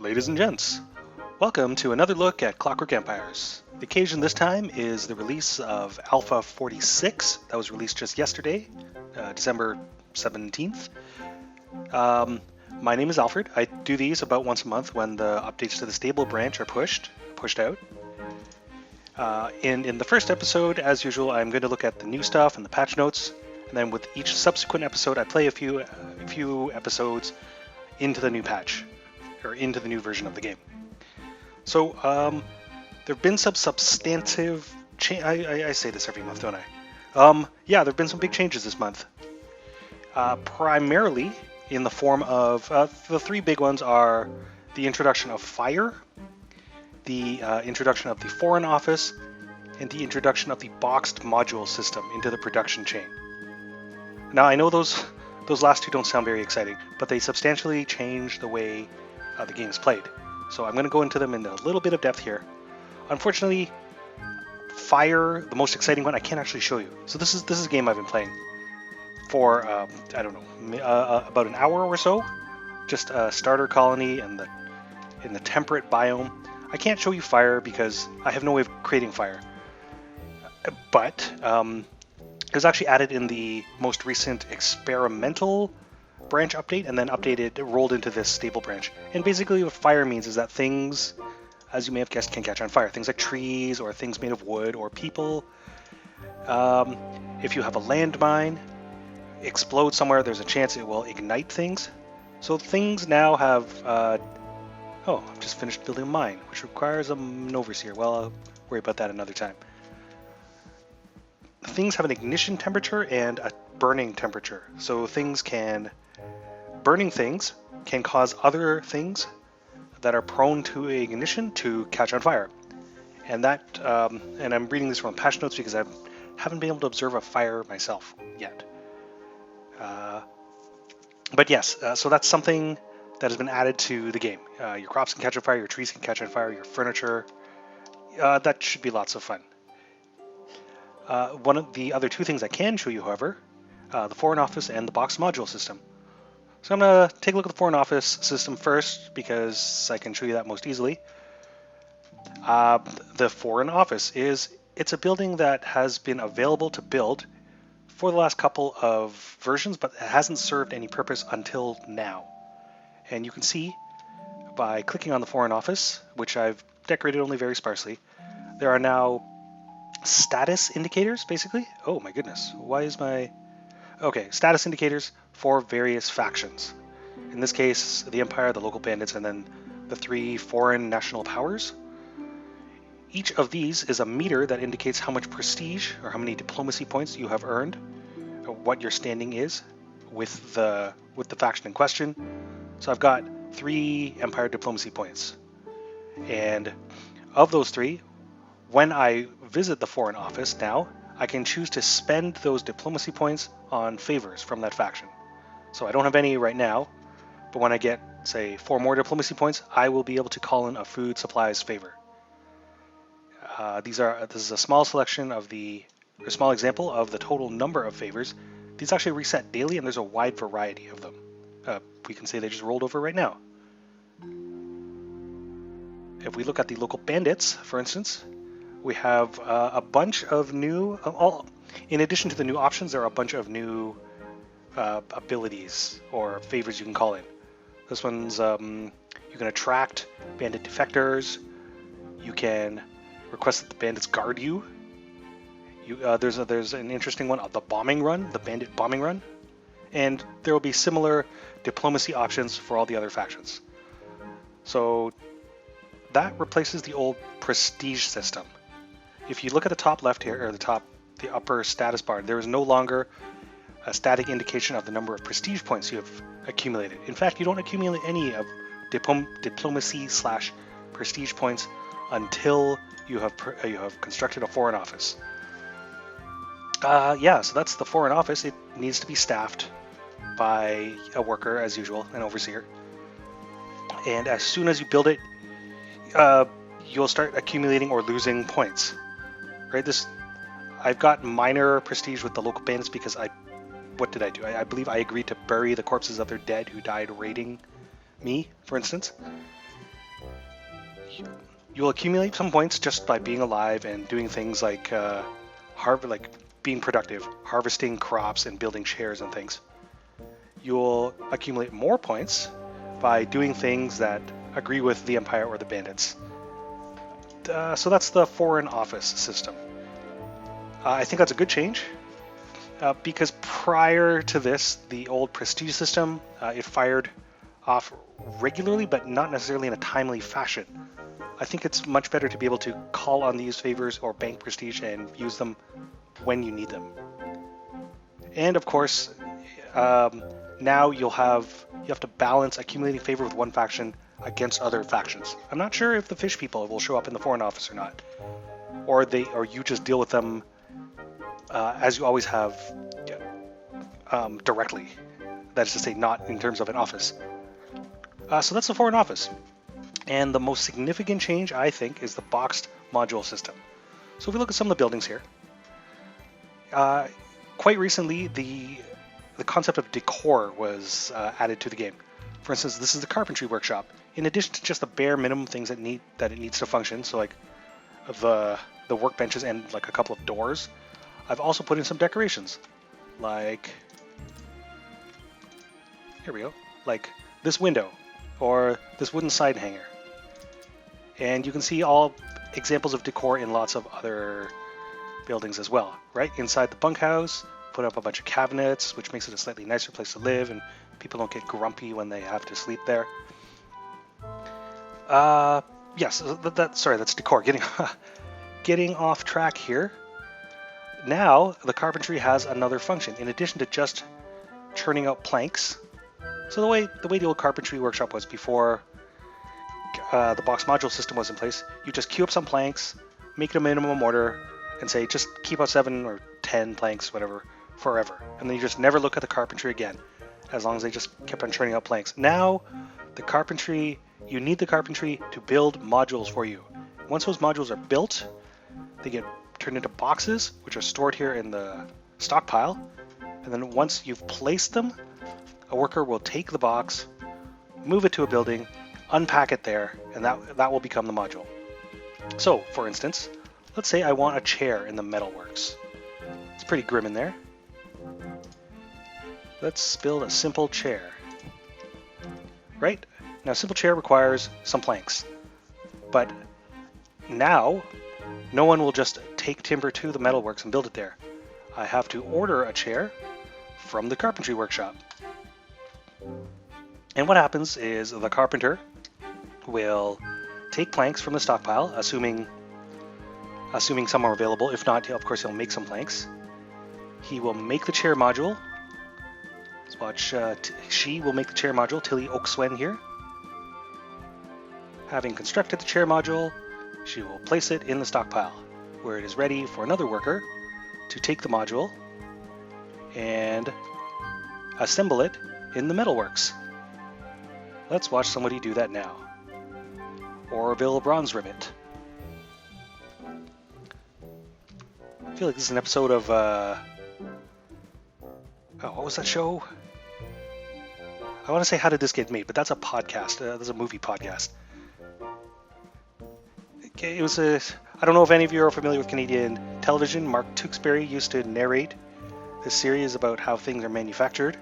Ladies and gents, welcome to another look at Clockwork Empires. The occasion this time is the release of Alpha 46 that was released just yesterday, December 17th. My name is Alfred. I do these about once a month when the updates to the stable branch are pushed out. In the first episode, as usual, I'm going to look at the new stuff and the patch notes, and then with each subsequent episode, I play a few episodes into the new patch, or into the new version of the game. So, there have been some substantive I say this every month, don't I? Yeah, there have been some big changes this month. Primarily in the form of, the three big ones are the introduction of fire, the introduction of the foreign office, and the introduction of the boxed module system into the production chain. Now, I know those last two don't sound very exciting, but they substantially change the way the game is played. So I'm going to go into them in a little bit of depth here. Unfortunately, fire, the most exciting one, I can't actually show you. So this is a game I've been playing for I don't know, about an hour or so. Just a starter colony in the temperate biome. I can't show you fire because I have no way of creating fire. But it was actually added in the most recent experimental branch update, and then rolled into this stable branch. And basically what fire means is that things, as you may have guessed, can catch on fire. Things like trees or things made of wood or people. If you have a landmine explode somewhere, there's a chance it will ignite things. So things now have I've just finished building a mine, which requires an overseer. Well, I'll worry about that another time. Things have an ignition temperature and a burning temperature. So burning things can cause other things that are prone to ignition to catch on fire. And that, and I'm reading this from patch notes because I haven't been able to observe a fire myself yet. But yes, so that's something that has been added to the game. Your crops can catch on fire, your trees can catch on fire, your furniture. That should be lots of fun. One of the other two things I can show you, however, the foreign office and the box module system. So I'm going to take a look at the foreign office system first because I can show you that most easily. The foreign office it's a building that has been available to build for the last couple of versions, but it hasn't served any purpose until now. And you can see by clicking on the foreign office, which I've decorated only very sparsely, there are now status indicators, basically. Oh my goodness, why is my... Okay, status indicators for various factions. In this case, the Empire, the local bandits, and then the three foreign national powers. Each of these is a meter that indicates how much prestige or how many diplomacy points you have earned, or what your standing is with the faction in question. So I've got 3 Empire diplomacy points. And of those 3, when I visit the foreign office now, I can choose to spend those diplomacy points on favors from that faction. So I don't have any right now, but when I get, say, 4 more diplomacy points, I will be able to call in a food supplies favor. This is a small selection of a small example of the total number of favors. These actually reset daily, and there's a wide variety of them. We can say they just rolled over right now. If we look at the local bandits, for instance, we have a bunch of new, in addition to the new options, there are a bunch of new abilities or favors you can call in. This one's, you can attract bandit defectors, you can request that the bandits guard you. There's an interesting one, the bombing run, the bandit bombing run, and there will be similar diplomacy options for all the other factions. So that replaces the old prestige system. If you look at the top left here, or the upper status bar, there is no longer a static indication of the number of prestige points you have accumulated. In fact, you don't accumulate any of diplomacy/prestige points until you have constructed a foreign office. Yeah, so that's the foreign office. It needs to be staffed by a worker, as usual, an overseer. And as soon as you build it, you'll start accumulating or losing points. Right? I've got minor prestige with the local bandits because what did I do? I believe I agreed to bury the corpses of their dead who died raiding me, for instance. you'll accumulate some points just by being alive and doing things like like being productive, harvesting crops and building chairs and things. You'll accumulate more points by doing things that agree with the Empire or the bandits. So that's the Foreign Office system. I think that's a good change because prior to this, the old Prestige system, it fired off regularly, but not necessarily in a timely fashion. I think it's much better to be able to call on these favors or bank prestige and use them when you need them. And of course, now you have to balance accumulating favor with one faction against other factions. I'm not sure if the fish people will show up in the Foreign Office or not, or you just deal with them as you always have directly. That is to say, not in terms of an office. So that's the Foreign Office. And the most significant change, I think, is the boxed module system. So if we look at some of the buildings here, quite recently the concept of decor was added to the game. For instance, this is the carpentry workshop. In addition to just the bare minimum things that it needs to function, so like the workbenches and like a couple of doors, I've also put in some decorations, like here we go, like this window or this wooden side hanger. And you can see all examples of decor in lots of other buildings as well, right? Inside the bunkhouse, put up a bunch of cabinets, which makes it a slightly nicer place to live, and people don't get grumpy when they have to sleep there. Yes, that's decor. Getting off track here. Now, the carpentry has another function. In addition to just churning out planks, so the way the old carpentry workshop was before the box module system was in place, you just queue up some planks, make it a minimum order, and say just keep out 7 or 10 planks, whatever, forever. And then you just never look at the carpentry again, as long as they just kept on churning out planks. Now, you need the carpentry to build modules for you. Once those modules are built, they get turned into boxes, which are stored here in the stockpile. And then once you've placed them, a worker will take the box, move it to a building, unpack it there, and that will become the module. So, for instance, let's say I want a chair in the metalworks. It's pretty grim in there. Let's build a simple chair. Right? Now, a simple chair requires some planks. But now, no one will just take timber to the metalworks and build it there. I have to order a chair from the carpentry workshop. And what happens is the carpenter will take planks from the stockpile, assuming some are available. If not, of course, he'll make some planks. He will make the chair module. Let's watch. She will make the chair module, Tilly Oakswen here. Having constructed the chair module, she will place it in the stockpile, where it is ready for another worker to take the module and assemble it in the metalworks. Let's watch somebody do that now. Orville Bronze Rivet. I feel like this is an episode of, what was that show? I want to say How Did This Get Made, but that's a podcast. That's a movie podcast. Okay, I don't know if any of you are familiar with Canadian television. Mark Tewksbury used to narrate this series about how things are manufactured.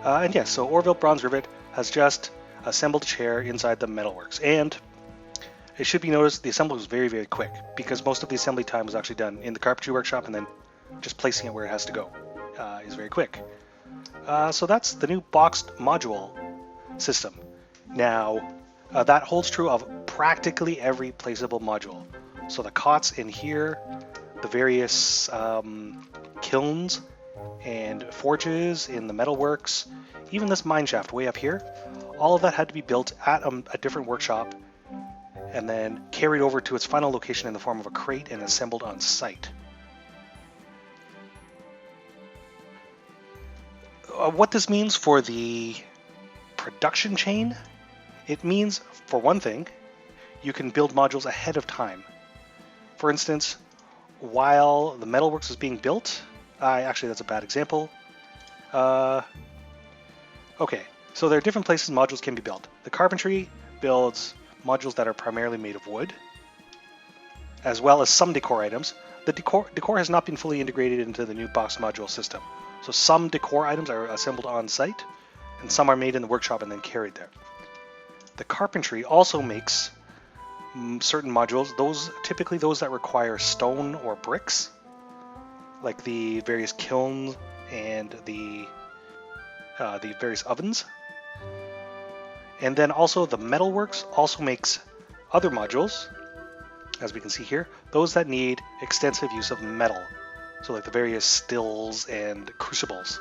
And yes, so Orville Bronze Rivet has just assembled a chair inside the metalworks. And it should be noticed the assembly was very, very quick, because most of the assembly time was actually done in the carpentry workshop, and then just placing it where it has to go is very quick. So that's the new boxed module system. Now, that holds true of practically every placeable module. So the cots in here, the various kilns and forges in the metalworks, even this mine shaft way up here, all of that had to be built at a different workshop and then carried over to its final location in the form of a crate and assembled on site. What this means for the production chain, it means, for one thing, you can build modules ahead of time. For instance, while the metalworks is being built, actually that's a bad example. Okay, so there are different places modules can be built. The carpentry builds modules that are primarily made of wood, as well as some decor items. The decor has not been fully integrated into the new box module system. So some decor items are assembled on site, and some are made in the workshop and then carried there. The carpentry also makes certain modules, typically those that require stone or bricks, like the various kilns and the various ovens. And then also the metalworks also makes other modules, as we can see here, those that need extensive use of metal. So like the various stills and crucibles.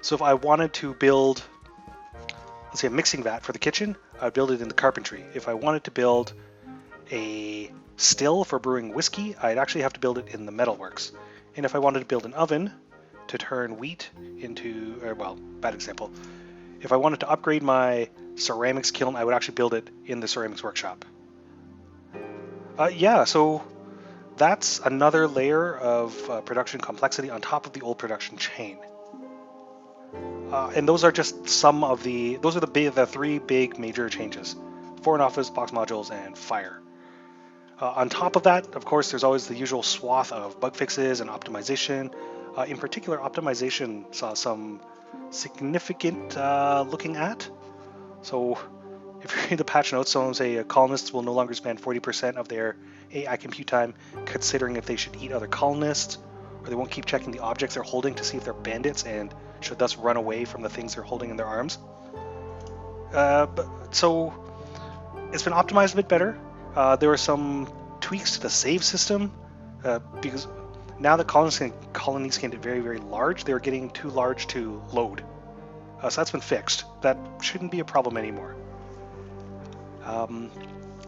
So if I wanted to build, let's say a mixing vat for the kitchen, I'd build it in the carpentry. If I wanted to build a still for brewing whiskey, I'd actually have to build it in the metalworks. And if I wanted to build an oven to turn wheat into, well, bad example. If I wanted to upgrade my ceramics kiln, I would actually build it in the ceramics workshop. Yeah, so that's another layer of production complexity on top of the old production chain. And those are just some of the three big major changes: foreign office, box modules, and fire. On top of that, of course, there's always the usual swath of bug fixes and optimization. In particular, optimization saw some significant looking at. So if you read the patch notes, some say colonists will no longer spend 40% of their AI compute time considering if they should eat other colonists, or they won't keep checking the objects they're holding to see if they're bandits and should thus run away from the things they're holding in their arms. So it's been optimized a bit better. There were some tweaks to the save system because now the colonies can get very, very large. They're getting too large to load. So that's been fixed. That shouldn't be a problem anymore.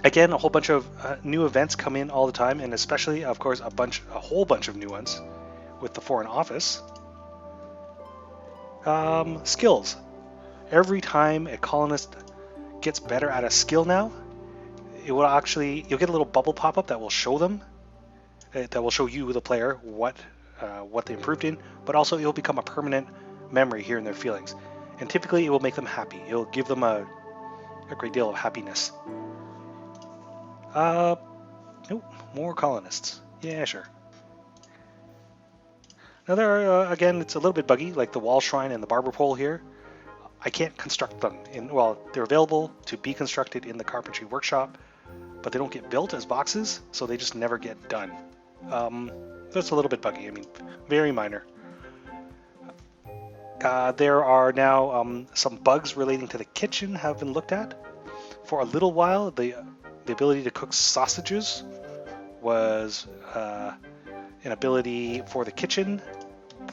Again, a whole bunch of new events come in all the time, and especially, of course, a whole bunch of new ones with the Foreign Office. Skills. Every time a colonist gets better at a skill now, you'll get a little bubble pop-up that will show them, that will show you, the player, what they improved in, but also it'll become a permanent memory here in their feelings. And typically it will make them happy. It'll give them a great deal of happiness. Nope, more colonists. Yeah, sure. Now there are, again, it's a little bit buggy, like the wall shrine and the barber pole here. I can't construct them. They're available to be constructed in the carpentry workshop, but they don't get built as boxes, so they just never get done. That's a little bit buggy. I mean, very minor. There are now some bugs relating to the kitchen have been looked at. For a little while, the ability to cook sausages was an ability for the kitchen,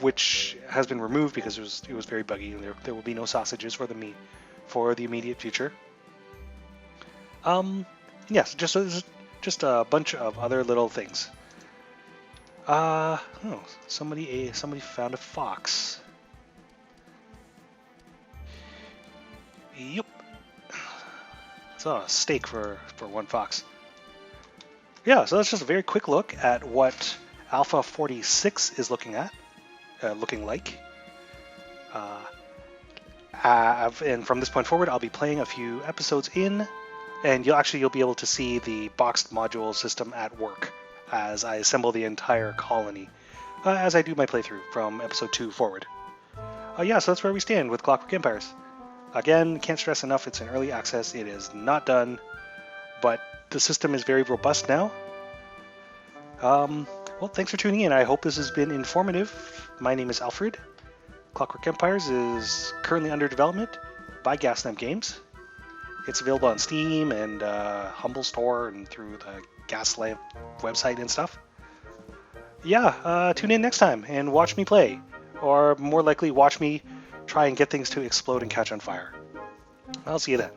which has been removed because it was very buggy. There will be no sausages for the immediate future. Yes, just a bunch of other little things. Somebody found a fox. Yep. So a steak for one fox. Yeah, so that's just a very quick look at what Alpha 46 is looking like. And from this point forward, I'll be playing a few episodes in, and you'll be able to see the boxed module system at work as I assemble the entire colony, as I do my playthrough from episode 2 forward. Yeah, so that's where we stand with Clockwork Empires. Again, can't stress enough, it's in early access, it is not done, but the system is very robust now. Well, thanks for tuning in. I hope this has been informative. My name is Alfred. Clockwork Empires is currently under development by Gaslamp Games. It's available on Steam and Humble Store and through the Gaslamp website and stuff. Yeah, tune in next time and watch me play, or more likely watch me try and get things to explode and catch on fire. I'll see you then.